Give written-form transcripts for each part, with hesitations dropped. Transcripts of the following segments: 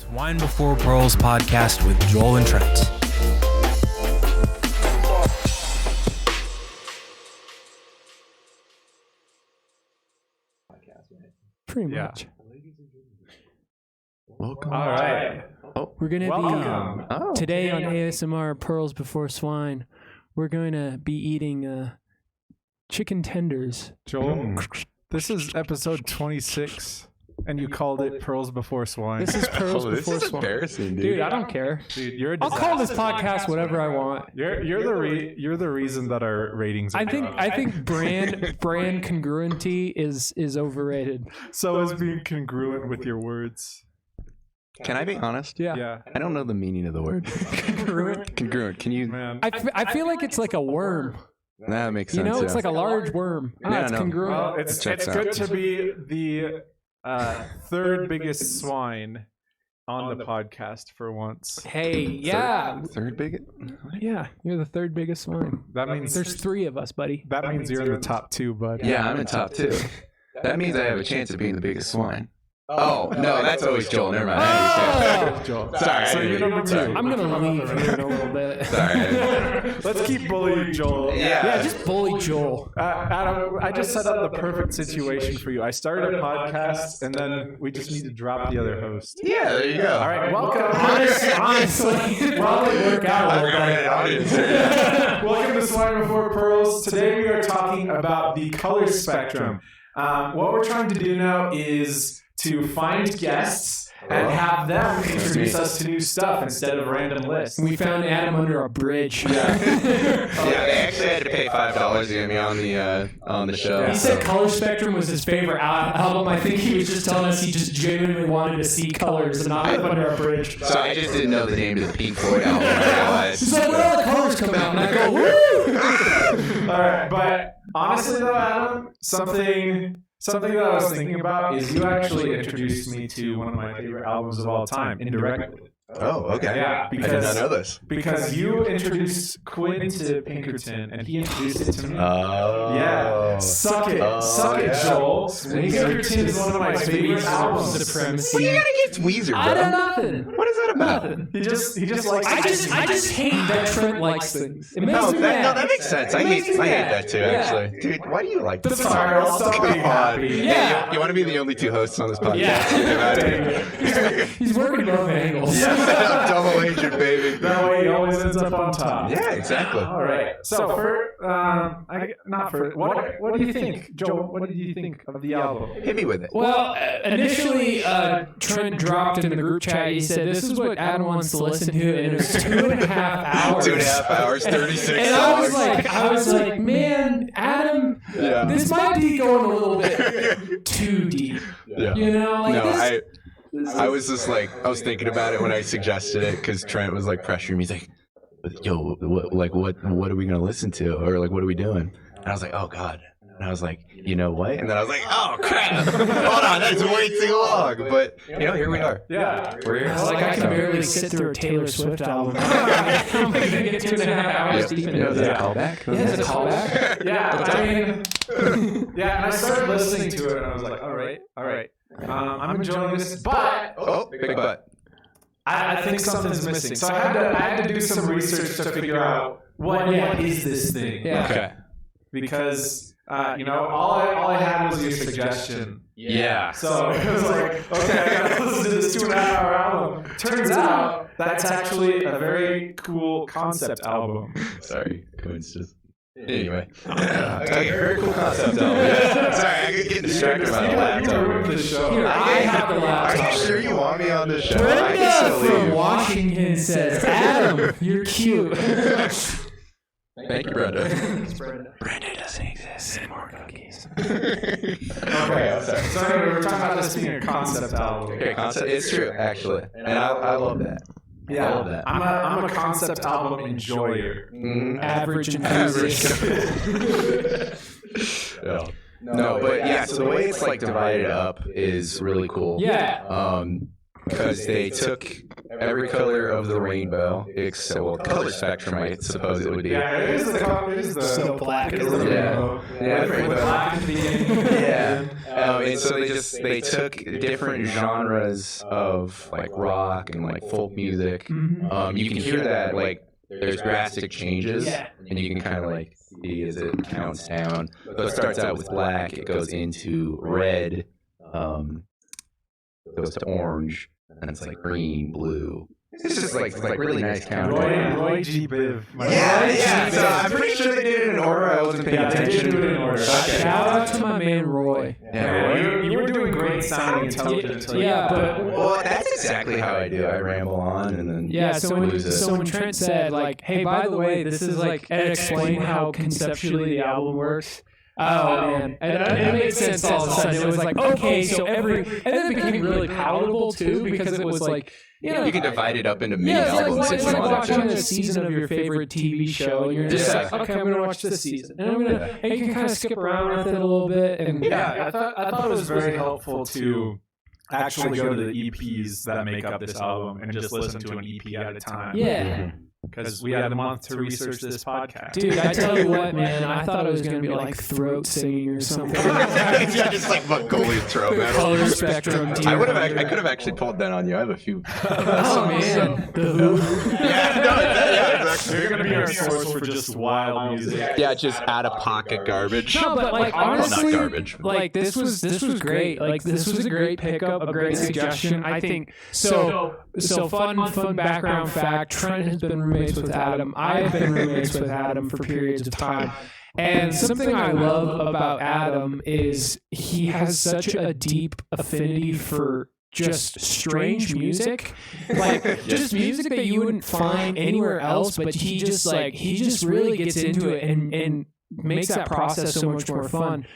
Swine Before Pearls podcast with Joel and Trent. Pretty much. Welcome. All right. We're going Welcome. to be, today on ASMR Pearls Before Swine, we're going to be eating chicken tenders. Joel, this is episode 26, and you called it Pearls Before Swine. This is Pearls This Before is Swine. embarrassing, dude. Dude, I don't care. Dude, you're a I'll call this disaster. podcast whatever I want. You're the reason that our ratings are I think brand congruency is overrated. so is being congruent with your words. Can I be honest? Yeah. Yeah, I don't know the meaning of the word. Congruent. Congruent. Can you? man. I feel like it's like a worm. That makes You sense. know, it's yeah. like a large worm. Yeah, It's I know. congruent. Well, it's Checks out. good to be the third biggest swine on the podcast for once. Hey, yeah. Third bigot? Yeah, you're the third biggest swine. That means There's three of us, buddy. that means you're in the top two, bud. Yeah, I'm in top two. That means I have a chance of being the biggest swine. Oh, no, that's always Joel. Never mind. I understand. Joel. Sorry. So you're number two. I'm gonna leave here in a little bit. Sorry. Let's keep bullying Joel. Yeah, just bully Joel. Adam, I just set up the perfect situation for you. I started a podcast, and then we just need to drop the other host. Yeah, there you go. All right, welcome. Honestly, probably work out a little bit. Audience. Welcome to Swine Before Pearls. Today we are talking about the color spectrum. What we're trying to do now is to find guests and have them introduce us to new stuff instead of random lists. We found Adam under a bridge. Yeah, they actually had to pay $5 to get me on the show. He said Color Spectrum was his favorite album. I think he was just telling us he just genuinely wanted to see colors and not live under a bridge. So I just didn't know the name of the Pink Floyd album. I realized. He's like, when all the colors come out, and I go, woo! All right, but honestly though, Adam, something that I was thinking about is you actually introduced me to one of my favorite albums of all time, indirectly. Oh, okay. Yeah, I did not know this. Because you introduced Quinn to Pinkerton, and he introduced it to me. Oh. Yeah, suck it, yeah. Joel. Pinkerton is one of my favorite albums. Supremacy. What do you gotta get Weezer, bro? I don't nothing. What is that about? Nothing. He just likes. I just hate that Trent likes things. It makes No, me that, mad. no, that makes sense. I hate that too, actually. Dude, why do you like this? That's fine, I'll stop being happy. Yeah. You want to be the only two hosts on this podcast? Yeah. He's working both angles. Double agent, baby. That way he always ends up on top. Yeah, exactly. All right. So what do you think, Joel? What did you think of the album? Hit me with it. Well, initially, Trent dropped in the group chat. He said, "This is what Adam wants to listen to," and it was 2.5 hours. 2.5 hours, 36 And songs. I was like, man, Adam, Yeah. this might be going a little bit too deep. Yeah. You know, like No, this. I was just like, I was thinking about it when I suggested it because Trent was like pressuring me. He's like, yo, what are we going to listen to? Or like, what are we doing? And I was like, oh God. And I was like, you know what? And then I was like, oh crap. Hold on, that's way too long. But, here we are. Yeah. We're here. It's like I can barely sit through a Taylor Swift album. I'm going to get 2.5 hours deep into Is that a that. callback? Yeah, it's a callback. Yeah. I mean, yeah. And I started listening to it, and I was like, all right. I'm enjoying this, but Oh, big butt. I think something's missing. So I had to do some research to figure out what is this thing. Yeah. Okay. Because all I had was your suggestion. Yeah. So it was like, okay, I gotta listen to this 2.5-hour album. Turns out that's actually a very cool concept album. Sorry, coincidence. Anyway. Okay, very cool concept album. Yeah. Sorry, I get getting distracted by the You laptop. ruined the show. Here, I have the Are laptop. you sure you want me on this show? I Brenda can still from leave. Washington says, Adam, you're cute. Thank you, Brenda. Brenda doesn't exist. Send more cookies. Okay, I'm sorry. So anyway, we're talking about this being a concept album. Okay, concept. It's true, actually, and I love that. Yeah, I love that. I'm a concept album enjoyer. Average enthusiast. Yeah. No, but yeah. So the way it's like divided up is really cool. Yeah. because they took every color of the rainbow, color spectrum, I suppose it would be. Yeah, it is the So black. it is the rainbow. Yeah. With black at the beginning. Yeah. And so they took different genres of like rock and like folk music. You can hear that like there's drastic changes, and you can kind of like see as it counts down. So it starts out with black, it goes into red, goes to orange, and it's like green, blue. It's just like really nice countdown. Roy G. Biv. Yeah. So I'm pretty sure they did it in order. I wasn't paying attention. They did do it in order. Okay. Shout out to my man Roy. Yeah. You were doing great sounding intelligent until Well, that's exactly how I do. I ramble on and then So when Trent said like, hey, by the way, this is like, and explain how conceptually the album works. Oh man, and it made sense all of a sudden. It was like, okay, so and then it became really palatable too because it was like, you can divide it up into mini yeah, albums it's if you like want watching to. a season of your favorite TV show, and you're just like, okay, I'm gonna watch this season, and you can kind of skip around with it a little bit, and I thought it was very helpful to actually go to the EPs that make up this album and just listen to an EP at a time. Yeah. Because we had a month to research this podcast. Dude, I tell you what, man, I thought it was going to be like throat singing or something. Yeah, just like Mongolian throat metal. Color spectrum. I could have actually pulled that on you. I have a few. Oh, man. The Who. Yeah, exactly. You're going to be our source for just wild music. Yeah, just out of pocket garbage. No, but like honestly, not garbage. like this was great. Like this was a great pickup, a great suggestion. I think so. Fun background fact. Trent has been roommates with Adam. I've been roommates with Adam for periods of time. And something I love about Adam is he has such a deep affinity for just strange music, like just music that you wouldn't find anywhere else. But he just really gets into it and makes that process so much more fun.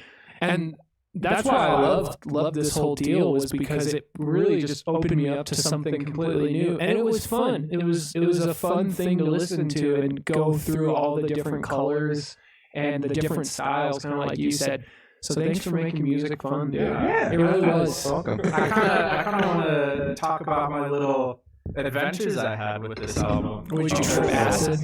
And that's why I loved this whole deal, was because it really just opened me up to something completely new, and it was fun. It was a fun thing to listen to and go through all the different colors and the different styles, kind of like you said. So thanks for making music fun, dude. Yeah, it really was. Welcome. I kind of want to talk about my little adventures I had with this album. Would you trip acid?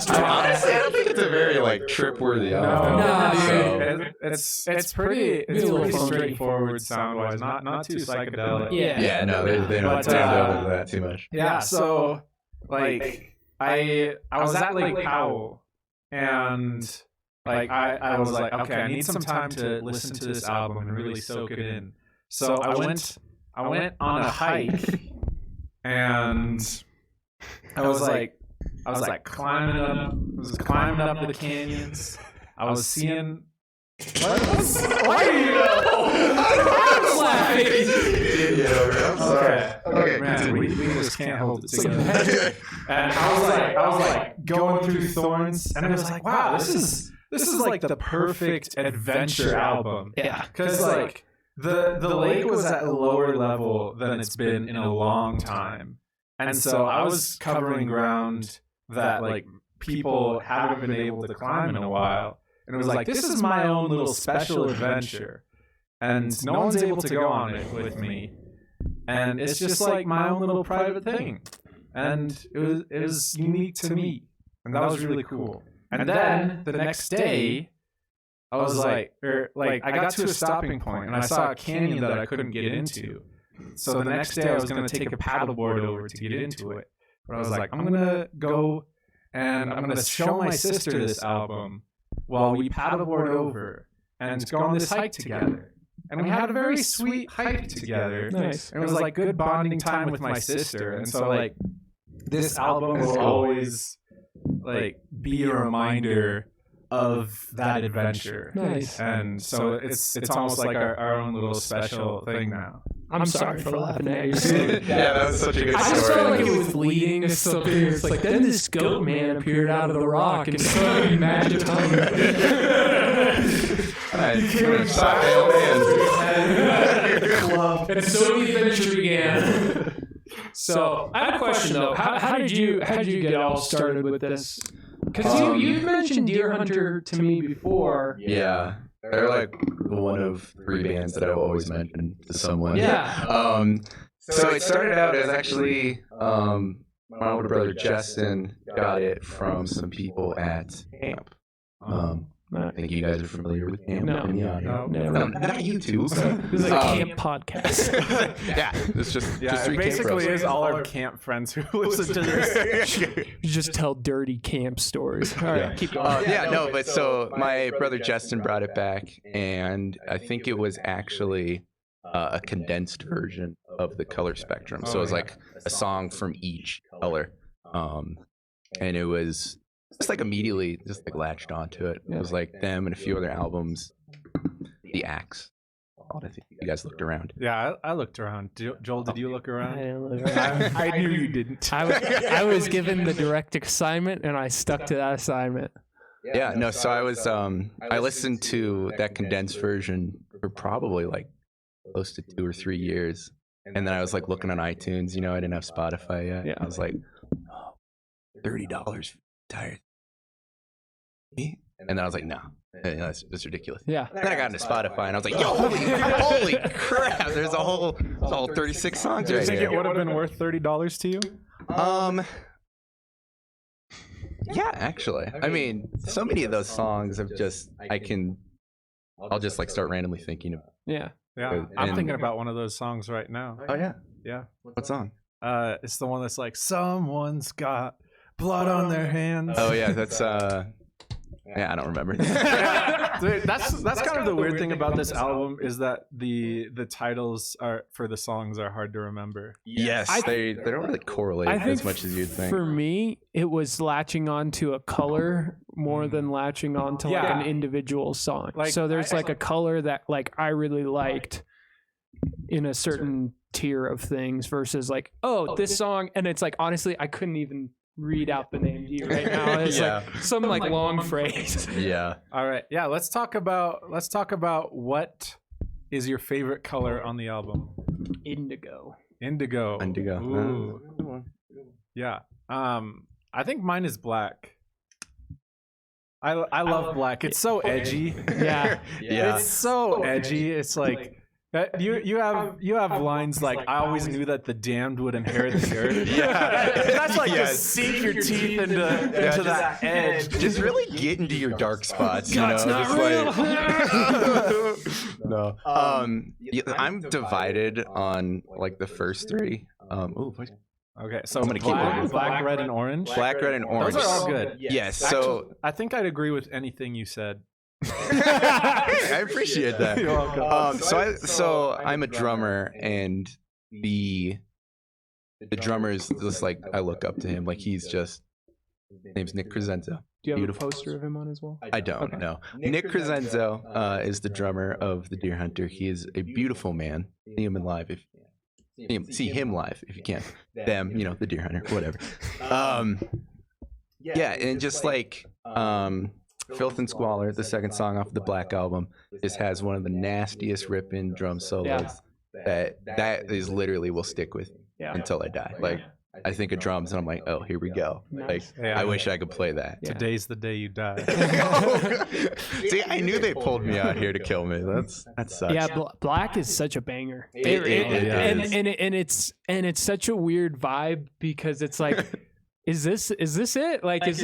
Honestly, I don't think it's a very like trip-worthy album. No, it's pretty straightforward sound-wise, not too psychedelic. Yeah, no, they don't delve into that too much. Yeah, so like I was at Lake Powell, and like I was like, okay, I need some time to listen to this album and really soak it in. So I went on a hike, and I was climbing up the canyons. I was seeing. Why are you? I'm laughing. Okay, man, we just can't hold it together. And I was like going through thorns, and I was like, wow, this is like the perfect adventure album. Yeah, because like the lake was at a lower level than it's been in a long time, and so I was covering ground that like people haven't been able to climb in a while. And it was like, this is my own little special adventure. And no one's able to go on it with me. And it's just like my own little private thing. And it was unique to me. And that was really cool. And then the next day, I was I got to a stopping point and I saw a canyon that I couldn't get into. So the next day I was going to take a paddleboard over to get into it. But I was like, I'm going to go and I'm going to show my sister this album while we paddleboard over and go on this hike together. And we had a very sweet hike together. Nice. And it was like good bonding time with my sister. And so like this album will always like be a reminder of that adventure. Nice. And so it's almost like our own little special thing now. I'm sorry for laughing at you. Yeah, that was such a good I just story. felt like it was leading to something. It's like, then this goat man appeared out of the rock and suddenly magic tongue. And so the adventure began. So I have a question though. How did you get all started with this? Because you mentioned Deer Hunter to me before. Yeah. They're like one of 3 bands that I've always mentioned to someone. Yeah. So it started out as actually my older brother Justin got it from some people at camp. I think you guys are familiar with camp. No. Not YouTube. This is a camp podcast. Yeah, it's just 3 camp basically bros. is all our camp friends who listen to this. You just tell dirty camp stories. All right, keep going. But so my brother Justin brought it back, and I think it was actually a condensed version of the color spectrum. So it was like a song from each color, and it was just like immediately just like latched onto it. It was like them and a few other albums. The Axe. I think you guys looked around. Yeah, I looked around. Joel, did you look I around? didn't look around. I knew you didn't. I was given the direct assignment, and I stuck to that assignment. Yeah, no. So I was I listened to that condensed version for probably like close to 2 or 3 years, and then I was like looking on iTunes. I didn't have Spotify yet. Yeah. I was like, $30. Tired. Me? And then I was like, no, that's ridiculous. Yeah. Then I got into Spotify and I was like, yo, holy crap! There's a whole 36 songs Do you right think here. it would have been worth $30 to you? Yeah, actually. I mean, so many of those songs have just I'll just like start randomly thinking about. Yeah. Yeah, I'm And- thinking about one of those songs right now. Oh yeah, Yeah, what song? it's the one that's like, someone's got blood on their hands. Oh yeah, that's yeah, I don't remember. Dude, that's kind of the weird thing about this album is that the titles for the songs are hard to remember. Yes, they don't really correlate I think as much as you'd think. for me, it was latching on to a color more than latching on to like Yeah. an individual song. Like, So there's like a color that like I really liked in a certain tier of things versus like, oh, this song, and it's like honestly, I couldn't even read out the name to you right now. It's Yeah. like some like long phrase. Yeah. All right, yeah, let's talk about what is your favorite color on the album. Indigo. Indigo. Ooh. Yeah. I think mine is black. I love black. It's so edgy. Yeah. Yeah. It's so edgy. It's like you have lines like, I always knew that the damned would inherit the earth. Yeah. That's like Yes. just sink your teeth into that edge. Just really get into your dark spots, God's not just real. No. Yeah, I'm divided on like the first 3. Okay, so I'm gonna keep going. black, red, and orange. Black, red, and orange. Those are all good. Yes. Actually, So I think I'd agree with anything you said. I appreciate that. You're welcome. So I'm a drummer, and the drummer is just like, I look up to him. Like he's just, his name's Nick Crescenzo. Do you have Beautiful. a poster of him on his wall? I don't know. Nick Crescenzo is the drummer of the Deer Hunter. He is a beautiful man. See him live if see him live if you can. Them, the Deer Hunter, whatever. Yeah, and just like Filth and Squalor, the second song off the Black album, just has one of the nastiest ripping drum solos that is literally will stick with me until I die. Like I think of drums and I'm like, oh, here we go. Nice. Like I wish I could play that. Yeah. Today's the day you die. See, I knew they pulled me out here to kill me. That sucks. Yeah, Black is such a banger. It is. And it's such a weird vibe because it's like, is this it? Like, is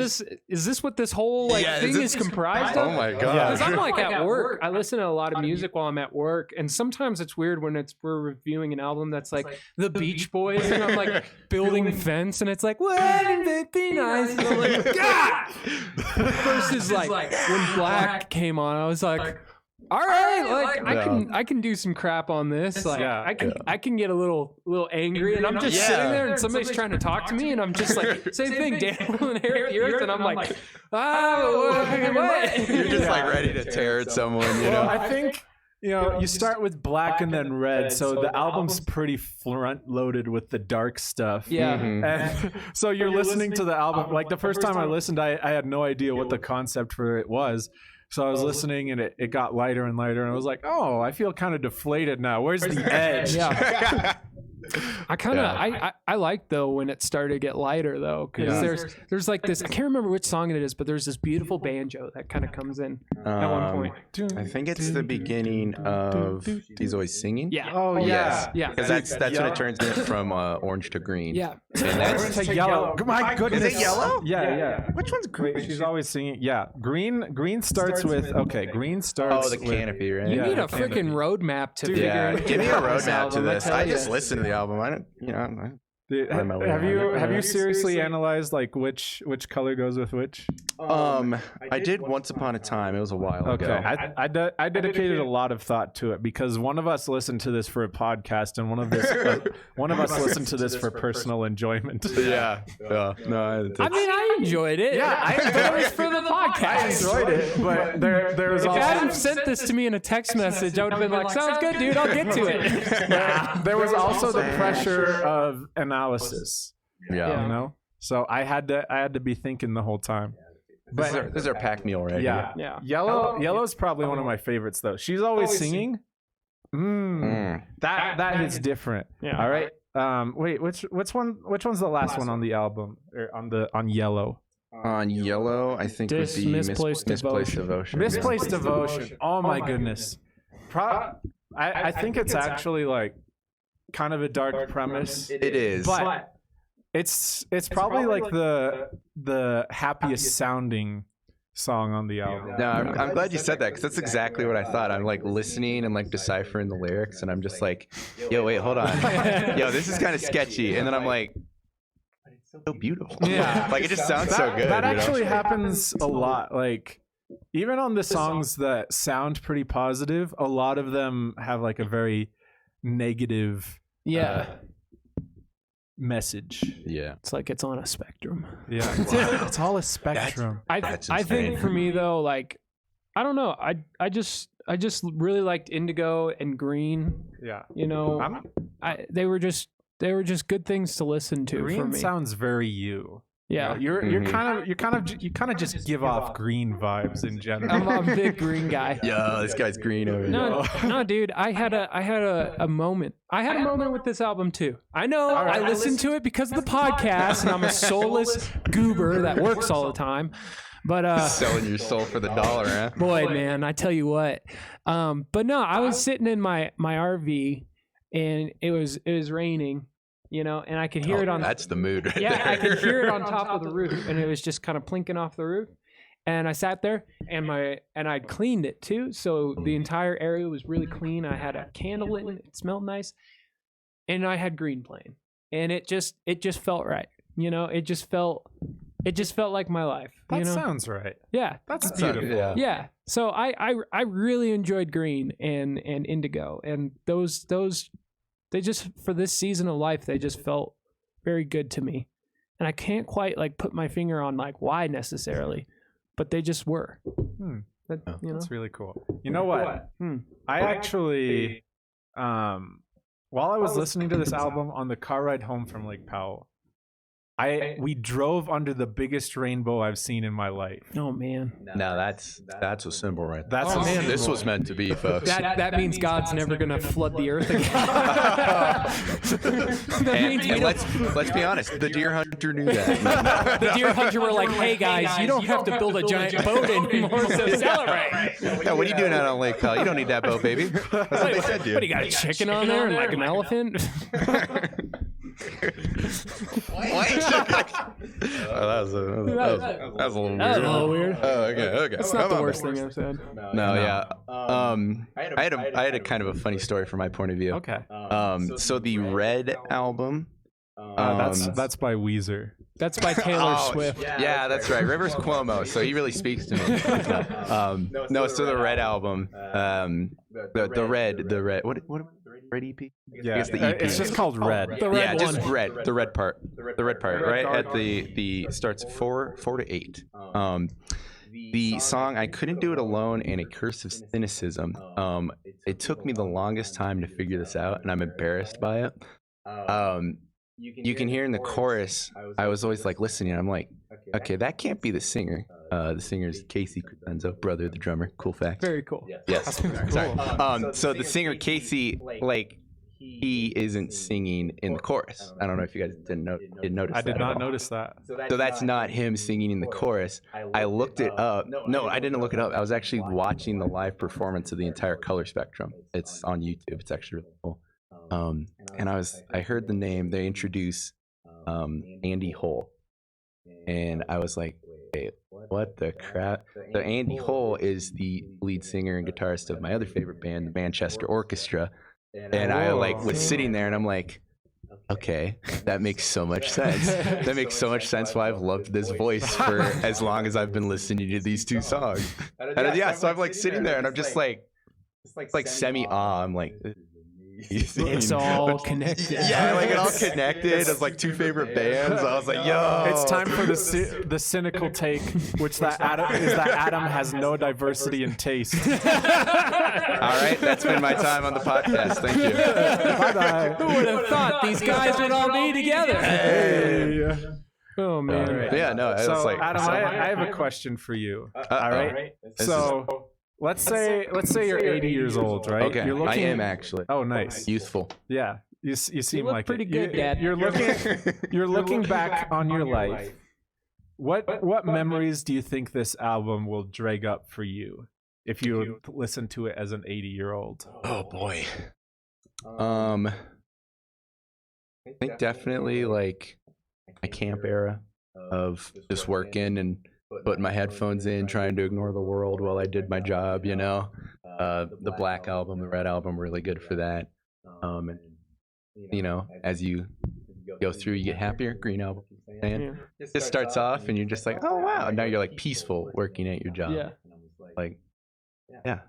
this what this whole thing is comprised of? Oh my god! Because I'm like at work. I listen to a lot of music while I'm at work, and sometimes it's weird when we're reviewing an album that's like the Beach Boys, and I'm like building fence, and it's like, wouldn't it be nice? And I'm like, God! Versus like when Black came on, I was like, all right, like I can do some crap on this. Like I can get a little angry, and I'm just sitting there, and somebody's trying to talk to me, and I'm just like, same thing, Dan will inherit the earth, and I'm like, what? You're just like ready to tear at someone, Well, I think you start with black and then red, so the album's pretty front loaded with the dark stuff. Yeah. And so you're listening to the album. Like the first time I listened, I had no idea what the concept for it was. So I was listening, and it got lighter and lighter, and I was like, oh, I feel kind of deflated now. Where's the edge? Yeah. I kind of I like though when it started to get lighter though, because there's like this, I can't remember which song it is, but there's this beautiful banjo that kind of comes in at one point. I think it's the beginning of He's Always Singing. Yeah. Oh yeah. Yeah. Because that's when it turns it from orange to green. Yeah. And that's Orange to yellow. My goodness. Is it yellow? Yeah. Which one's green? Wait, she's always singing. Yeah, green starts with okay. Green starts. Oh, the canopy, right? You need a canopy. freaking roadmap to figure Yeah, out. give me a roadmap to album, this. I tell I ya. just listen to the album. I don't, Dude, have you seriously analyzed like which color goes with which? I did once upon a time. It was a while ago. Okay, I dedicated a lot of thought to it because one of us listened to this for a podcast and one of us listened to this for personal enjoyment. Yeah. No, I mean, I enjoyed it. Yeah, but it was for the podcast. I enjoyed it, but there was If also Adam sent this to me in a text message, I would have been like, "Sounds good, dude. I'll get to it." there was also the pressure of analysis. Yeah. You know, so I had to be thinking the whole time. This is our pack meal right Yeah. here. Yeah. Yellow is probably one of my favorites though. She's always singing. That is different. Yeah. All right. Wait, which one's the last one on the album or on Yellow? On Yellow, I think would be Misplaced Devotion. Misplaced Devotion. Oh my goodness. I think it's actually like kind of a dark premise. It is. But it's probably like the happiest sounding song on the album. No, I'm glad you said that because that's exactly what I thought. I'm like listening and like deciphering the lyrics, and I'm just like, yo, wait, hold on. Yo, this is kind of sketchy. And then I'm like, it's so beautiful. Yeah. Like it just sounds so good. That you know? actually happens a lot. Like even on the songs that sound pretty positive, a lot of them have like a very negative message. Yeah. It's like it's on a spectrum. Yeah. It's all a spectrum. I think for me though, like, I don't know. I just really liked Indigo and Green. Yeah. You know, they were just good things to listen to. Green for me. sounds very you. Yeah. You kind of just give off Green vibes in general. I'm a big Green guy. Yo, this guy's green over here. No, dude. I had a moment. I had a moment with this album too. I know. I listened to it because of the podcast, and I'm a soulless goober that works all the time. But selling your soul for the dollar, huh? boy, man, I tell you what. But no, I was sitting in my RV, and it was raining. You know, and I could hear it on. That's the mood right there. Yeah, I could hear it on top of the roof, and it was just kind of plinking off the roof. And I sat there, and I'd cleaned it too, so the entire area was really clean. I had a candle in it; it smelled nice, and I had Green playing, and it just felt right. You know, it just felt like my life. That know? sounds right. Yeah, That's beautiful. yeah. So I really enjoyed Green and Indigo, and those. They just, for this season of life, they just felt very good to me. And I can't quite like put my finger on like why necessarily, but they just were. That's really cool. You know what? I actually, while I was listening to this album on the car ride home from Lake Powell, we drove under the biggest rainbow I've seen in my life. Oh man. No, that's a symbol right there. That's man. This was meant to be, folks. That means God's never gonna flood the earth again. and let's be honest, the deer hunter knew that. The deer hunter were like, "Hey guys, you don't have to build a giant boat anymore, so celebrate." Yeah, what are you doing out on Lake Powell? You don't need that boat, baby. That's what they said, dude. What, you got a chicken on there and like an elephant? That was a little weird. That was a little weird. Oh, okay. That's not the worst thing I've said. No, yeah. I had a kind of a funny story from my point of view. Okay. So the Red album. That's by Weezer. That's by Taylor Swift. Yeah, that's right. Rivers Cuomo. So he really speaks to me. No, so the Red album. The Red. What? Red EP? Yeah, I guess the EP. It's just called Red. The red just one. red. The red part. The red part, right at the starts 4 to 8. The song I Couldn't Do It Alone and A Curse of Cynicism. It took me the longest time to figure this out, and I'm embarrassed by it. You can hear in the chorus. I was always like listening. I'm like, okay, that can't be the singer. The singer's Casey Crescenzo, brother of the drummer. Cool fact. Very cool. Yes. Sorry. So the singer Casey, like, he isn't singing in the chorus. I don't know if you guys didn't notice. I did that not at all. notice that. So that's not him singing in the chorus. I looked it up. No, I didn't look it up. I was actually watching the live performance of the entire color spectrum. It's on YouTube. It's actually really cool. And I heard the name. They introduce Andy Hull, and I was like, wait, what the crap? So Andy Hull is the lead singer and guitarist of my other favorite band, the Manchester Orchestra. And I was sitting there and I'm like, okay, that makes so much sense. That makes so much sense why I've loved this voice for as long as I've been listening to these two songs. And so I'm like sitting there and I'm just like semi-awe. I'm like, It's all connected. Yeah, like it all connected. It's like two favorite bands. I was like, yo. It's time for the cynical take, which that Adam has no diversity in taste. All right, that's been my time on the podcast. Thank you. Bye-bye. Who would have thought these guys would all be together? Hey. Oh man. But yeah, no, it's So, like Adam, I have a question for you. All right. So let's say you're 80 years old, right? okay. You're looking, I am actually Oh, nice. youthful. Yeah. You seem look like pretty it. good, Dad. You're looking back on your life. What memories do you think this album will drag up for you if you listen to it as an 80-year-old? Oh boy. I think definitely like my camp era of just working and putting my headphones in, trying to ignore the world while I did my job, you know. The Black album, the Red album, really good for that. And you know, as you go through, you get happier. Green album, and it just starts off, and you're just like, oh wow, and now you're like peaceful working at your job. Yeah. Like, yeah,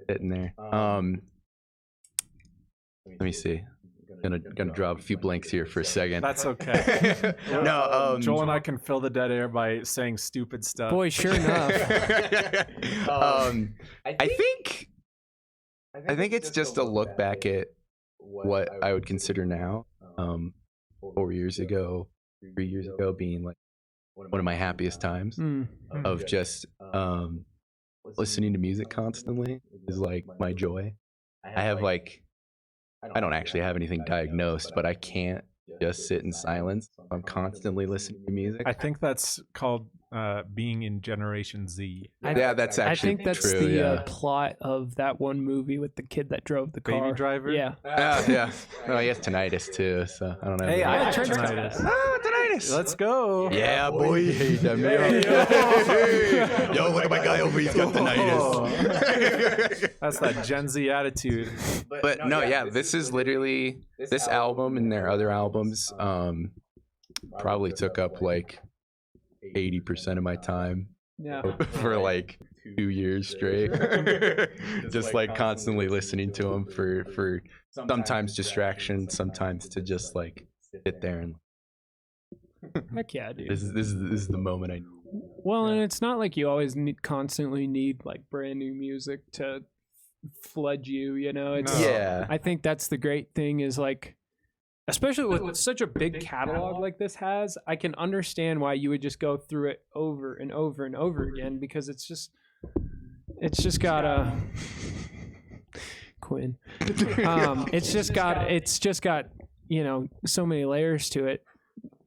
sitting there. Let me see. Gonna drop a few blanks here for a second. That's okay. No, Joel and I can fill the dead air by saying stupid stuff. Boy, sure enough. I think it's just a look back at what I would consider now, 4 years ago, 3 years ago, being like one of my happiest times of just listening to music constantly is like my joy. I have like, I don't actually have anything diagnosed, but I can't just sit in silence. I'm constantly listening to music. I think that's called being in Generation Z. Yeah, that's actually I think that's true, the yeah. Plot of that one movie with the kid that drove the car. Baby Driver? Yeah. Yeah. Oh, he has tinnitus too, so I don't know. Hey, I have Trent's got tinnitus. tinnitus. Let's go. Yeah, boy. Hey, yo, look at my guy over. He's got tinnitus. That's that Gen Z attitude. But no, yeah, this is literally this album and their other albums. Probably took up like 80% of my time Yeah. for like 2 years straight. Just like constantly listening to them for sometimes distraction, sometimes to just like sit there and Heck yeah, dude. this is the moment I need. Well, and it's not like you always constantly need like brand new music to flood you, you know? It's, No. Yeah. I think that's the great thing is like, especially with such a big catalog like this has, I can understand why you would just go through it over and over and over again because it's just got a Quinn. It's just got you know so many layers to it.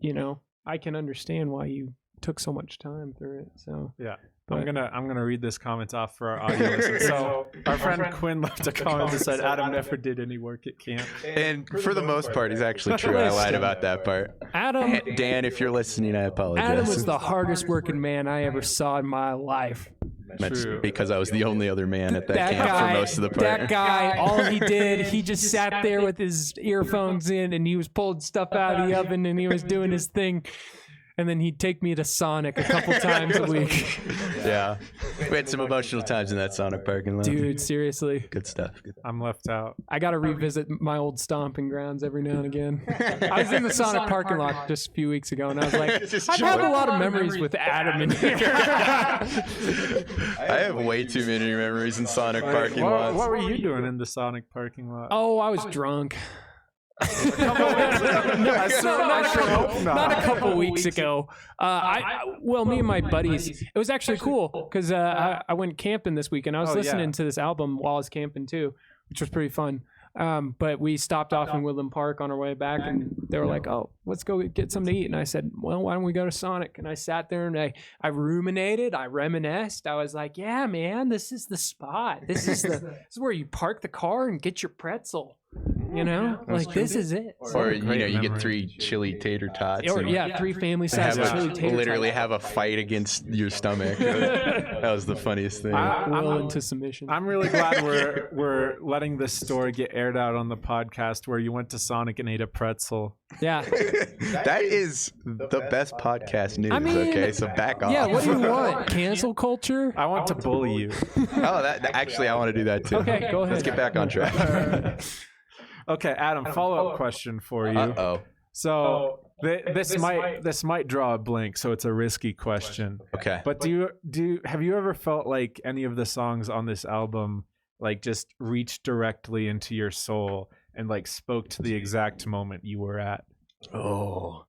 You know, I can understand why you took so much time through it. So Yeah. But- I'm gonna read this comment off for our audio listeners. So our friend Quinn left a comment that said Adam never did any work at camp. And for the most part, it's actually true. I lied about that part. Adam Dan, if you're listening, I apologize. Adam was the hardest working man I ever saw in my life. That's True. because I was the only other man at that, That camp guy, for most of the part. that guy, all he did, he just sat there with his earphones in and he was pulling stuff out of the oven and he was doing his thing. And then he'd take me to Sonic a couple times a week. Yeah. We had some emotional times in that Sonic parking lot. Dude, seriously. Good stuff. I'm left out. I got to revisit my old stomping grounds every now and again. I was in the Sonic parking lot just a few weeks ago, and I was like, I've had a lot of memories with Adam in here. I have way too many memories in Sonic parking lots. What were you doing in the Sonic parking lot? Oh, I was drunk. Not a couple weeks ago. Me and my buddies, it was actually cool because I went camping this week and I was listening to this album while I was camping too, which was pretty fun. But we stopped off in Woodland Park on our way back, and they were like, "Oh, let's go get something to eat." And I said, "Well, why don't we go to Sonic?" And I sat there and I ruminated, I reminisced. I was like, "Yeah, man, this is the spot. This is where you park the car and get your pretzel." You know, like this is it. Or you get 3 chili tater tots. Or 3 family size chili tater literally tots. have a fight against your stomach. That was the funniest thing. Will into submission. I'm really glad we're letting this story get aired out on the podcast where you went to Sonic and ate a pretzel. Yeah. That is the best podcast news. I mean, okay, so back off. Yeah, what do you want? Cancel culture? I want to bully you. Oh, actually, I want to do that too. Okay, go ahead. Let's get back on track. Okay, Adam, follow-up question for you. Uh-oh. So this might draw a blank, so it's a risky question. Okay. But have you ever felt like any of the songs on this album like just reached directly into your soul and like spoke to the exact moment you were at? Oh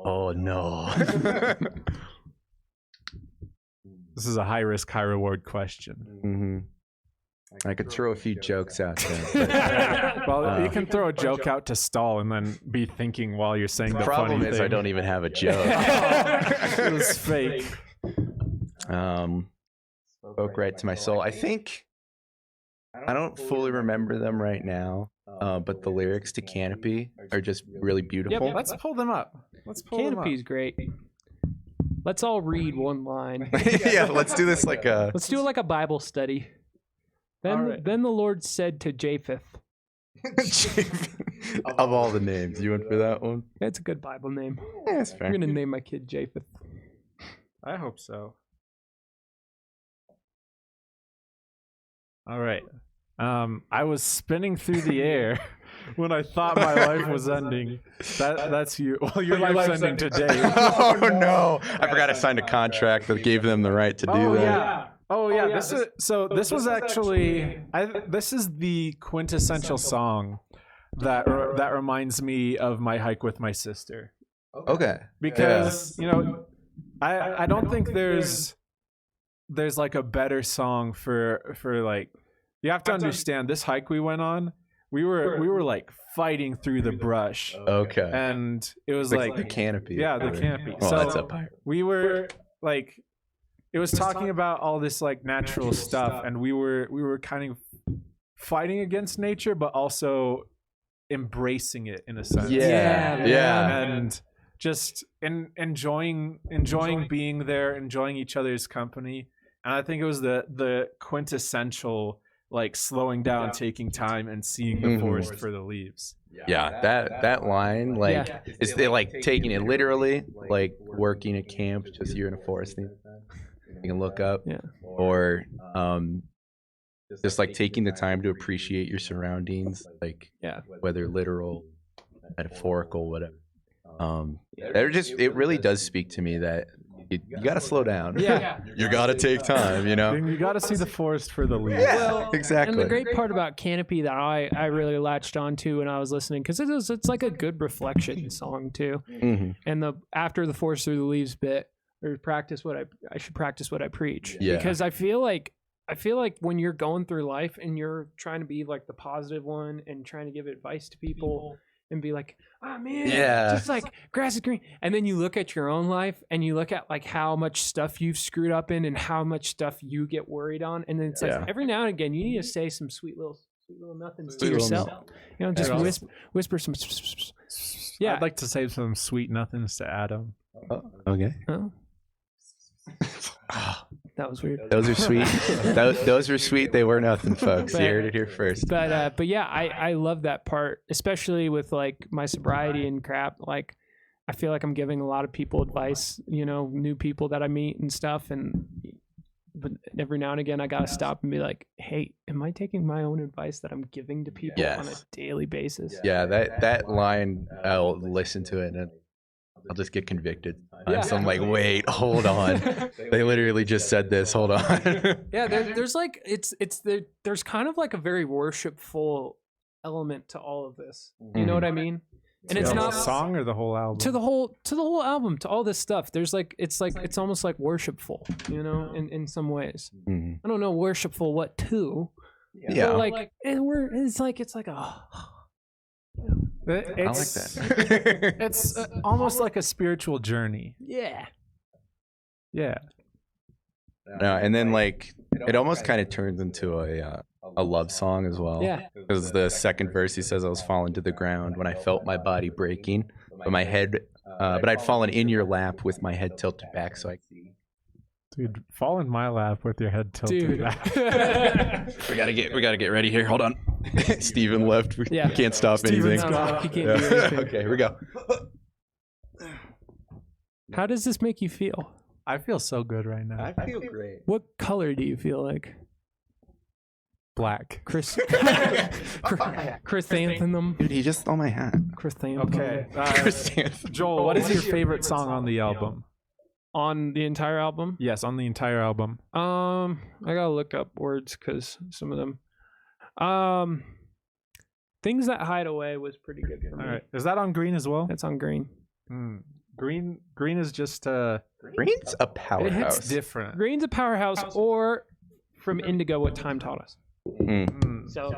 no. This is a high risk, high reward question. Mm-hmm. I could throw a few jokes out there. Well, you can throw a joke out to stall and then be thinking while you're saying the problem funny is thing. I don't even have a joke. It was fake. Spoke right to my soul. I think I don't fully remember them right now, but the lyrics to Canopy are just really beautiful. Yep. Let's pull them up. Canopy's great. Let's all read one line. Yeah, let's do this like a. Let's do it like a Bible study. Then the Lord said to Japheth. Of all the names, you went for that one? That's a good Bible name. Yeah, that's fair. I'm going to name my kid Japheth. I hope so. All right. I was spinning through the air when I thought my life was ending. That's you. Well, your life's ending today. Oh no! I forgot I signed a contract that gave them the right to do that. Yeah. Oh yeah. This was actually this is the quintessential song that reminds me of my hike with my sister. Okay. Because I don't think there's like a better song for like, you have to understand this hike we went on. We were like fighting through the brush. Okay. And it was like the canopy. Yeah, the canopy. Oh, so that's up higher. we were like, it was talking about all this like natural stuff, and we were kind of fighting against nature, but also embracing it in a sense. Yeah. And just enjoying being there, enjoying each other's company. And I think it was the quintessential like slowing down, taking time, and seeing the forest for the leaves. Yeah, that line, like, is they like taking it literally, like working at camp, just you're in a forest thing. You can look up, or just like taking the time to appreciate your surroundings, like whether literal, metaphorical, whatever. It really does speak to me that you got to slow down. Yeah, you got to take time. And you got to see the forest for the leaves. Yeah, well, exactly. And the great part about Canopy that I really latched onto when I was listening, because it's like a good reflection song too. Mm-hmm. And after the forest through the leaves bit, or I should practice what I preach. Yeah. Because I feel like when you're going through life and you're trying to be like the positive one and trying to give advice to people and be like, oh man, just like grass is green. And then you look at your own life and you look at like how much stuff you've screwed up in and how much stuff you get worried on. And then it's like every now and again, you need to say some sweet little nothings to yourself. Just whisper some. Yeah. I'd like to say some sweet nothings to Adam. Okay. Oh. That was weird. Those are sweet. Those were sweet. They were nothing, folks. You heard it here first. But yeah, I love that part, especially with like my sobriety and crap. Like, I feel like I'm giving a lot of people advice, new people that I meet and stuff. But every now and again, I gotta stop and be like, hey, am I taking my own advice that I'm giving to people on a daily basis? Yeah, that line, I'll listen to it and I'll just get convicted. So I'm like, wait, hold on. They literally just said this. Hold on. There's like there's kind of like a very worshipful element to all of this. You know what I mean? And it's not the song or the whole album. To the whole album, to all this stuff. There's like it's almost like worshipful, in some ways. Mm-hmm. I don't know worshipful what to, Yeah. But like, and it's like a. It's, I like that. It's almost like a spiritual journey. Yeah. Yeah. No, and then like it almost kind of turns into a love song as well. Yeah. Because the second verse he says, "I was falling to the ground when I felt my body breaking, but my head, but I'd fallen in your lap with my head tilted back, so I." Dude, fall in my lap with your head tilted Dude. back. We gotta get ready here. Hold on. Steven left. We Yeah. can't stop Steven's anything. gone. He can't do anything. Okay, here we go. How does this make you feel? I feel so good right now. I feel great. What color do you feel like? Black. Chrysanthemum. Dude, he just stole my hat. Chrysanthemum. Okay. Chrysanthemum. Joel, what is your favorite song on the album? On the entire album? Yes, on the entire album. I gotta look up words because some of them. Things That Hide Away was pretty good for me. All right. Is that on Green as well? That's on Green. Green is just Green's a it powerhouse. hits different. Green's a powerhouse, or from Indigo, What Time Taught Us. Mm. So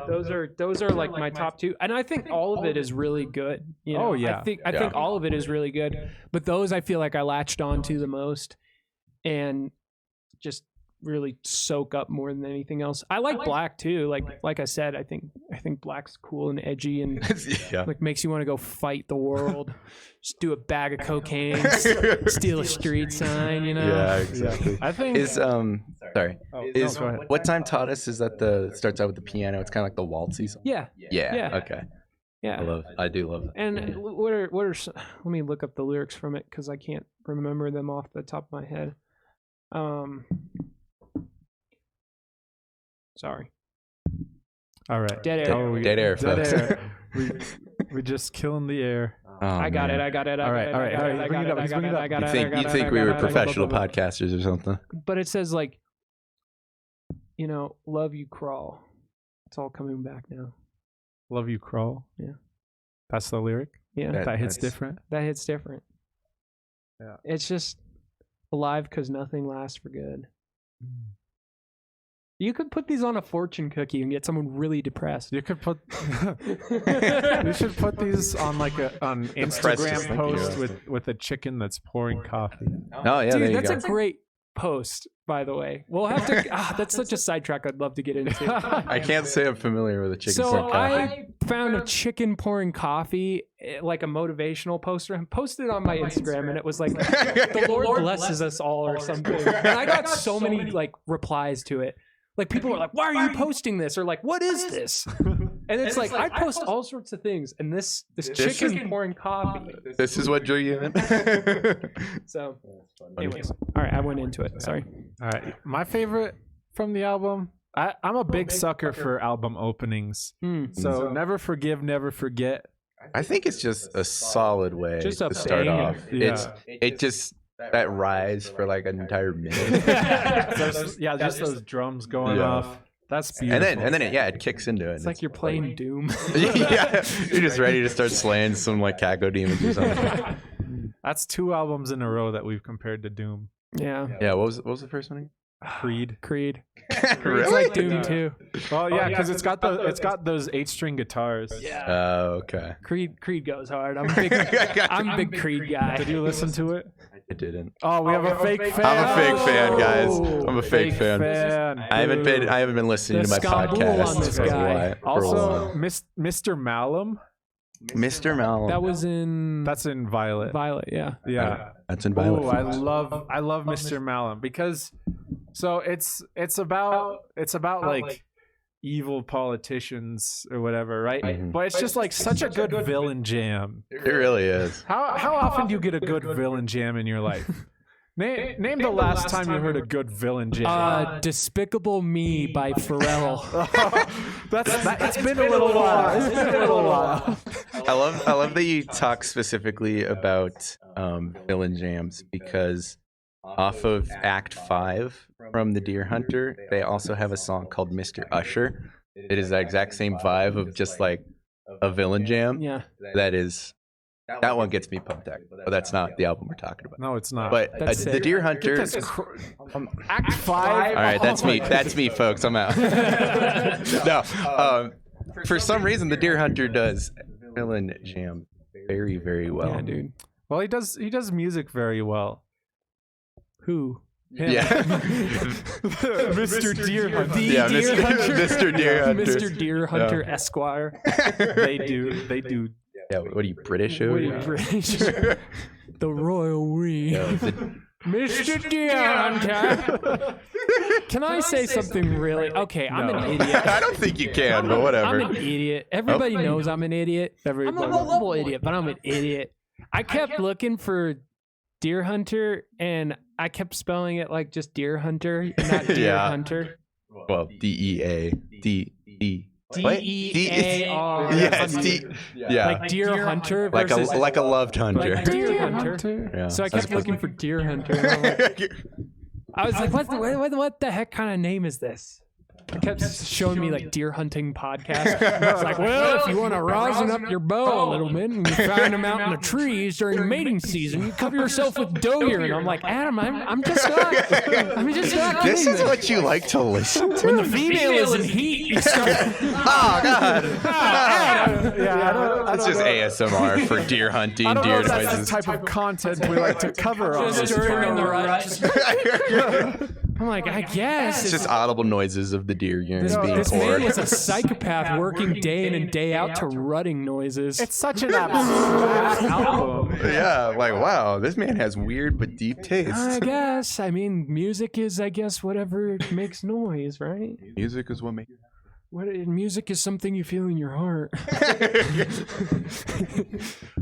those are like my top two, and I think all of it is really good. You know? Oh, yeah. I think all of it is really good, but those I feel like I latched on to the most, and just really soak up more than anything else. I like Black too. Like I said, I think Black's cool and edgy and Yeah. like makes you want to go fight the world, just do a bag of cocaine, steal a street sign. You know? Yeah, exactly. I think Is sorry. Is go ahead. What Time Taught Us? Is that the starts out with the piano? It's kind of like the waltzy song. Yeah. Yeah. Yeah. Okay. Yeah. I do love that. And what are let me look up the lyrics from it because I can't remember them off the top of my head. Sorry. all right. Dead air. Oh, Dead air, Dead folks. air. we just killing the air. Oh, I got man. it. All right, bring it up, bring it up. You'd think we were professional podcasters or something. But it says like, you know, love you crawl. It's all coming back now. Love you crawl. Yeah. That's the lyric. Yeah. That- That hits that's- different. That hits different. Yeah. It's just alive because nothing lasts for good. You could put these on a fortune cookie and get someone really depressed. You could put. We should put these on like an Depressed just Instagram thinking post about with a chicken that's pouring coffee. Oh yeah, there Dude, you that's go. a great post, by the way. We'll have to. That's such a sidetrack I'd love to get into. I can't say I'm familiar with a chicken So pork coffee. I found a chicken pouring coffee, like a motivational poster, and posted it on my Instagram, and it was like, "The Lord blesses us all" or something. And I got so many like replies to it. Like people were like, "Why are you posting this?" Or like, "What is this?" And it's like I post all sorts of things, and this chicken pouring coffee. This is what drew you in. So, anyways, all right, I went into it. Sorry. All right, my favorite from the album. I'm a big sucker for album openings. So never forgive, never forget. I think it's just a solid way Just a to start banger. off. Yeah. It just that rise for like an entire minute, Just those drums going Yeah. off. That's beautiful. and then it kicks into it. It's like you're playing Doom. yeah, you're just ready to start slaying some like Caco demons or something. That's 2 albums in a row that we've compared to Doom. Yeah. Yeah, what was the first one again? Creed. It's Really? like Doom too. Well, yeah, because it's got those 8-string guitars. Oh, okay. Creed goes hard. I'm a big Creed guy. Did you listen to it? I didn't. Oh, we have a fake fan. I'm a fake fan, guys. Oh, I'm a fake fan. I haven't been listening The to my Scabool podcast on this for a guy. while- for a Also, while. Mr. Malum. Mr. Malum. That was in That's in Violet. Violet. Yeah. Yeah. That's in Violet. Oh, I folks. love Mr. Malum because so it's about like evil politicians or whatever, right? Mhm. But it's just like such a good villain jam. It really is. How often do you get a good villain jam in your life? Name the last time you heard a good villain jam. Despicable Me by Pharrell. It's been a little while. It's been a little while. I love that you talk specifically about villain jams because off of Act 5 from The Deer Hunter, they also have a song called Mr. Usher. It is that exact same vibe of just like a villain jam Yeah. that is That one gets me pumped up. But that's not the album we're talking about. No, it's not. But the Deer Hunter. Act 5. All right, that's me. That's me, folks. I'm out. No, for some reason, the Deer Hunter does villain jam very, very well. Yeah, dude. Well, he does music very well. Who? Him. Yeah. Mr. Deer Hunter. Yeah, Mr. Deer Hunter. Mr. Deer Hunter Esquire. They do. Yeah, what are you, British? What are you, British? The Royal We. Yeah, Mr. Deer Hunter. Can I say something really? Okay, I'm an idiot. I don't think you can, but whatever. I'm an idiot. Everybody knows I'm an idiot. I'm a lovable idiot, but I'm an idiot. I kept looking for Deer Hunter, and I kept spelling it like just Deer Hunter, not Deer Hunter. Well, DEA. DEAR. Yes, yeah. Like Deer Hunter versus like a loved hunter. like Deer Hunter. Yeah. So I kept looking for Deer Hunter. And I was like, what the heck kind of name is this? It kept showing me like deer hunting podcasts. It's like, well, if you want to rosin up your bow a little bit and you find them out in the trees during mating season, you cover yourself with doe urine. And I'm like, Adam, I'm just not This is what you like to listen to? when the female is in heat. You start, Oh, God. Yeah, It's just ASMR for deer hunting, I don't know deer if that's the noises. type of content we like to cover on just this. during the rut. I'm like, I guess It's just audible noises of the deer urine being this man poured. was a psychopath working day in and day out to rutting noises. It's such an abstract album. Yeah, like, wow, this man has weird but deep taste. I guess. I mean, music is, whatever makes noise, right? Music is what makes you Music is something you feel in your heart.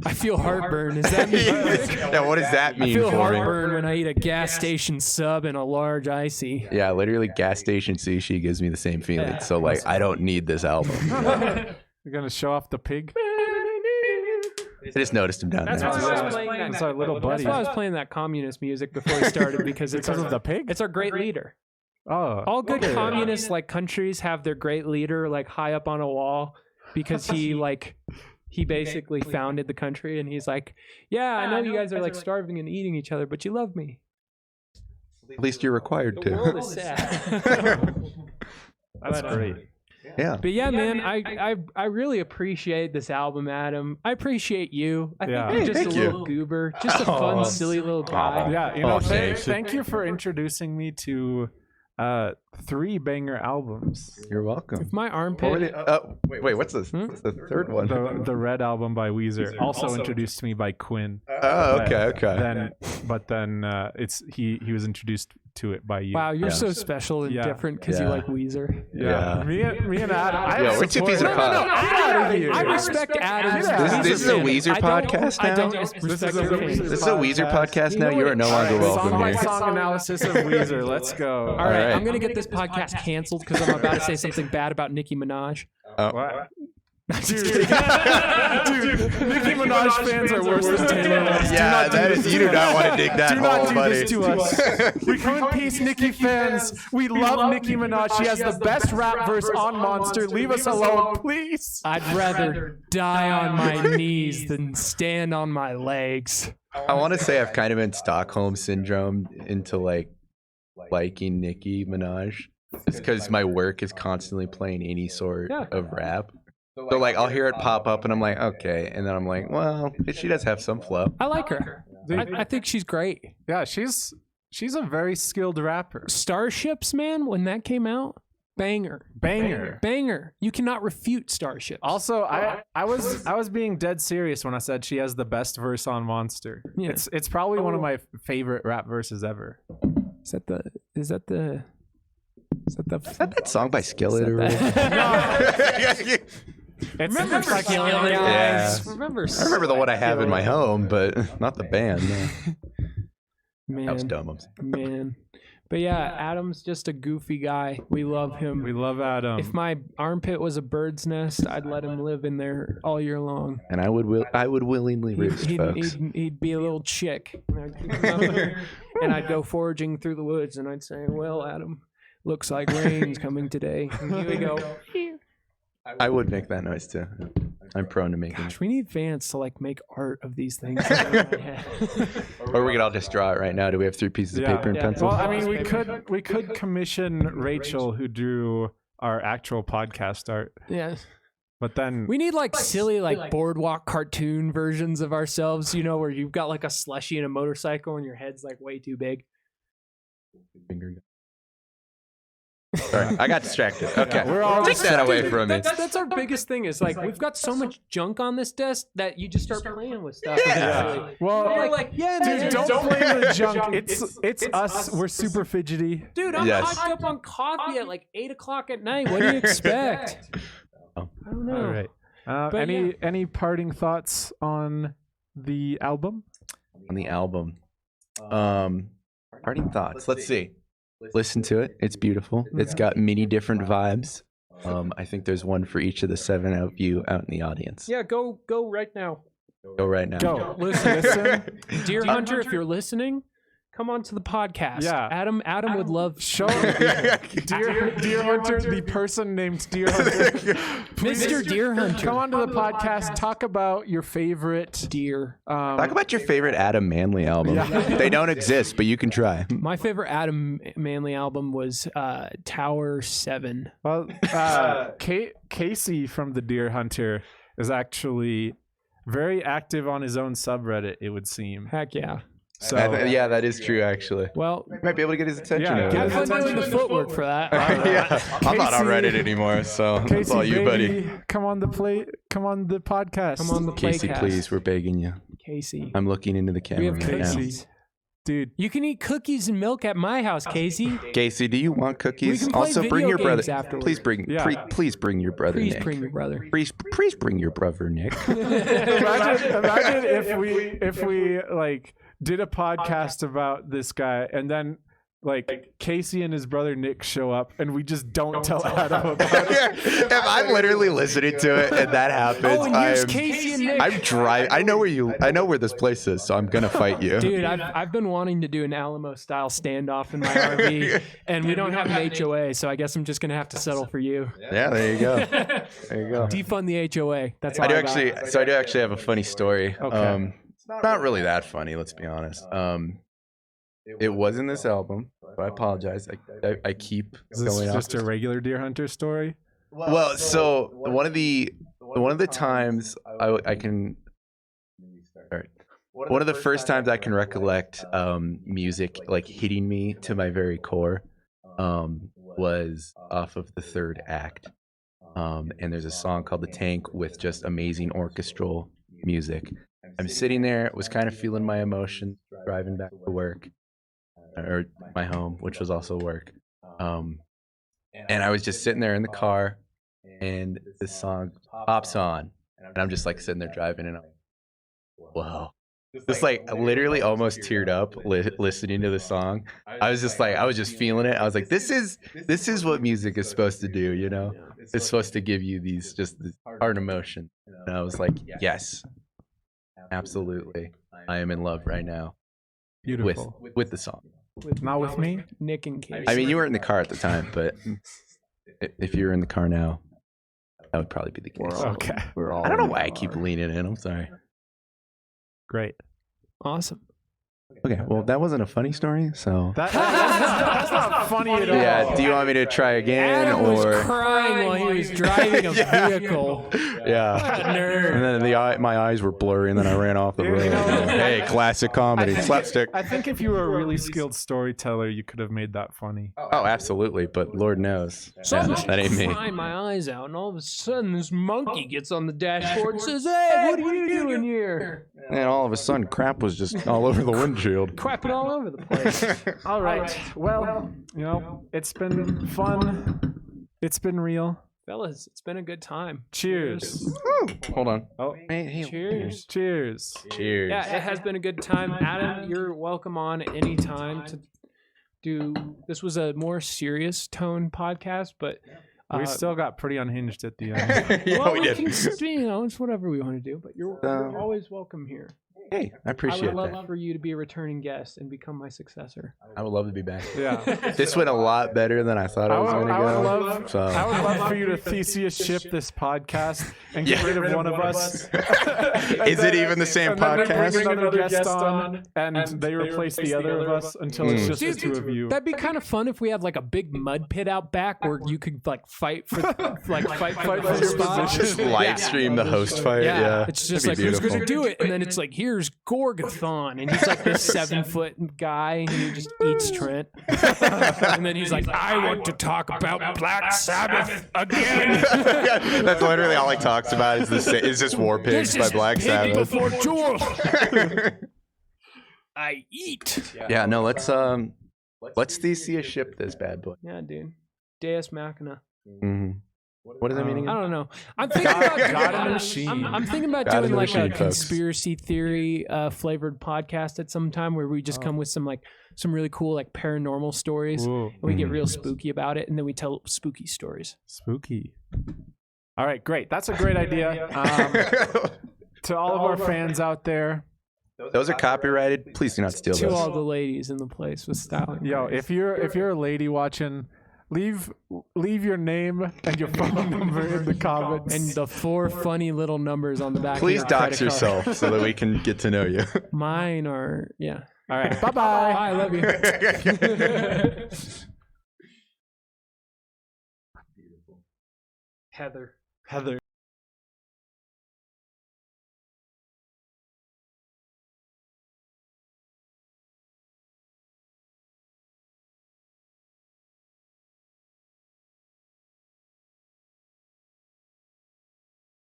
I feel heartburn. Is that music? Yeah, what does that I mean feel for heartburn when I eat a gas station sub and a large icy. me? Yeah, literally, gas station sushi gives me the same feeling. So, like, I don't need this album. You're gonna show off the pig. I just noticed him down That's there. why I was playing that. That's our little buddy. That's why I was playing that communist music before we started because it's Because of the pig? It's our great leader. Oh, All good okay. communist like countries have their great leader like high up on a wall because he basically founded the country and he's like, yeah, I know you guys are like starving and eating each other, but you love me. At least you're required The world to. is sad. That's great. Yeah. But yeah, man, I really appreciate this album, Adam. I appreciate you. I Yeah. think you're just Thank a you. little goober, just a fun, silly little guy. Yeah, you know, Oh, thanks. thank you for introducing me to 3 banger albums. You're welcome. If my What were armpit, they? Wait, what's this? What's the third one? The Red album by Weezer, also introduced to me by Quinn. Oh, okay. But then it's he was introduced to it by you. wow, you're Yeah. so special and Yeah. different because you Yeah. like Weezer. Yeah. Me and Adam. Yeah, we're two peas in a pod. Get out of here. I respect Adam's. This is a Weezer Weezer fan. I podcast now? don't This respect is a your Weezer opinion. This is a Weezer podcast You now. know You what? are no longer Song welcome by here. song analysis of Weezer. Let's go. All right, right. I'm gonna get this podcast canceled because I'm about to say something bad about Nicki Minaj. What? Dude, Nicki Minaj fans are worse than Taylor Swift. Yeah, that is. You do not want to dig that Do not hole, do buddy. this to us. We come in peace, Nicki fans. We love Nicki Minaj. She has the best rap verse on Monster. Leave us alone, please. I'd rather die on my knees than stand on my legs. I want to say I've kind of been Stockholm syndrome into liking Nicki Minaj, just because my work is constantly playing any sort of rap. So like I'll hear it pop up and I'm like, okay, and then I'm like, well, she does have some flow. I like her. I think she's great. Yeah, she's a very skilled rapper. Starships, man, when that came out, banger. Banger. You cannot refute Starships. Also, I was being dead serious when I said she has the best verse on Monster. Yeah. It's probably one of my favorite rap verses ever. Is that the Is that song by Skillet or Remember Skillet, guys. Yeah. Remember I remember the one I have in my home, but not the band. No. Man, That was dumb. man. But yeah, Adam's just a goofy guy. We love him. We love Adam. If my armpit was a bird's nest, I'd let him live in there all year long. And I would willingly roost, folks. He'd be a little chick. And I'd keep him up there, and I'd go foraging through the woods, and I'd say, well, Adam, looks like rain's coming today. And he would go, I would make that noise too. I'm prone to making Gosh, we need Vance to like make art of these things. Or we could all just draw it right now. Do we have 3 pieces of paper and pencil? Well, I mean, we could commission Rachel, who drew our actual podcast art. Yeah. But then We need like silly like boardwalk cartoon versions of ourselves, you know, where you've got like a slushie and a motorcycle and your head's like way too big. Sorry, I got distracted. Okay, we're all take that away from me. That's our biggest thing is like we've got so much junk on this desk that you just start playing with stuff. Yeah. Well, you're like, yeah, dude, man, don't blame the junk. It's us. We're super fidgety. Dude, I'm Yes. hyped up on coffee at like 8 o'clock at night. What do you expect? I don't know. All right. Any parting thoughts on the album? On the album, parting thoughts. Let's see. Listen to it. It's beautiful. It's got many different vibes. I think there's one for each of the 7 of you out in the audience. Yeah, go right now. Go right now. Go. Listen. Deer Hunter, if you're listening, come on to the podcast. Yeah. Adam would love Show Deer Hunter, the person named Deer Hunter. Mr. Deer Hunter. Come on to the podcast. Talk about your favorite Deer. Talk about your favorite Adam Manley album. Yeah. They don't exist, but you can try. My favorite Adam Manley album was Tower 7. Well, Casey from the Deer Hunter is actually very active on his own subreddit, it would seem. Heck yeah. So Yeah, that is true, actually. Well, Might be able to get his attention. Yeah. over have there. fun doing the footwork for that. Yeah, I'm not on Casey- Reddit anymore, so that's Casey, all you, baby, buddy. come on the podcast. Come on the Casey, playcast. please, we're begging you. Casey. I'm looking into the We camera have right now. Casey. Dude, You can eat cookies and milk at my house, Casey. Casey, do you want cookies? We can play Also, bring video your brother. games afterwards. Please bring. Yeah. Please bring your brother Please Nick. bring your brother. Please bring your brother Nick. imagine if we like did a podcast about this guy and then like Casey and his brother Nick show up and we just don't tell Adam about it. If I'm literally listening to it and that happens, Oh, and here's Casey and Nick. I'm driving. I know where this place is, so I'm gonna fight you. Dude, I've been wanting to do an Alamo style standoff in my RV, and we don't have an HOA, so I guess I'm just gonna have to settle for you. Yeah, there you go. There you go. Defund the HOA. That's all I do got. actually have a funny story. Okay. Not really that funny, let's be honest. It was in this album, so I apologize. I keep Is this going off. just a regular Deer Hunter story? Well, so one of the times I can. All right. One of the first times I can recollect music like hitting me to my very core was off of the 3rd act. And there's a song called The Tank with just amazing orchestral music. I'm sitting there, was kind of feeling my emotions, driving back to work, or my home, which was also work. And I was just sitting there in the car, and this song pops on, and I'm just like sitting there driving, and I'm like, whoa. Just like literally almost teared up listening to the song. I was just feeling it. I was like, this is what music is supposed to do, you know? It's supposed to give you this hard emotion. And I was like, yes, absolutely. I am in love right now Beautiful. with the song. Not with me? Nick and Casey. I mean, you weren't in the car at the time, but if you're in the car now, that would probably be the case. Okay. I don't know why I keep leaning in. I'm sorry. Great. Awesome. Okay, well, that wasn't a funny story, so. That's not funny at all. Yeah, do you want me to try again, Adam was or? crying while he was driving a vehicle. Yeah. Nerd. And then my eyes were blurry, and then I ran off the road. Hey, classic comedy, slapstick. I think if you were a really skilled storyteller, you could have made that funny. Oh, absolutely, but Lord knows, So I'm just that ain't me. crying my eyes out, and all of a sudden this monkey gets on the dashboard and says, "Hey, what are you doing here?" And all of a sudden, crap was just all over the windshield. Crapping all over the place. All right. Well, it's been fun. It's been real. Fellas, it's been a good time. Cheers. Hold on. Oh, Hey, Cheers. cheers. cheers. Yeah, it has been a good time. Adam, you're welcome on any time to do. This was a more serious tone podcast, but We still got pretty unhinged at the end. Yeah, well, we we did. can, it's whatever we want to do. But you're always welcome here. Hey, I I appreciate would that. love for you to be a returning guest and become my successor. I would love to be back. Yeah. This went a lot better than I thought I was going to I would go. love, so. I would love for you to Theseus ship this podcast and get rid of one of us. Is it even the same and then podcast? bring another guest on, and they replace the other of us until it's just the two of you. That'd be kind of fun if we had like a big mud pit out back where you could like fight for fight for for the your spot. position. Just live stream the host fight. Yeah, It's just That'd like be who's beautiful. gonna do it, and then it's like here's Gorgathon, and he's like this 7-foot guy, and he just eats Trent, and then he's like, I want to talk about Black Sabbath again. That's literally all he talks about is just War Pigs by Black Pig Sabbath. before Jewel. I eat. Yeah, no, let's Theseus ship this bad boy. Yeah, dude. Deus Machina. Mm-hmm. What does that mean I again? don't know. I'm thinking about God in the machine. I'm thinking about God in doing the like machine, a folks. conspiracy theory flavored podcast at some time where we just come with some really cool like paranormal stories Ooh, and we get real spooky about it, and then we tell spooky stories. spooky. All right, great. That's a great idea. To all of our fans out there, Those are copyrighted. Please do not steal To those. all the ladies in the place with style. and yo, grace. if you're a lady watching, leave your name and your phone number in the comments. and the 4 funny little numbers on the back. Please of your dox credit card. yourself so that we can get to know you. Mine are All right, bye-bye. Bye, I love you. Heather.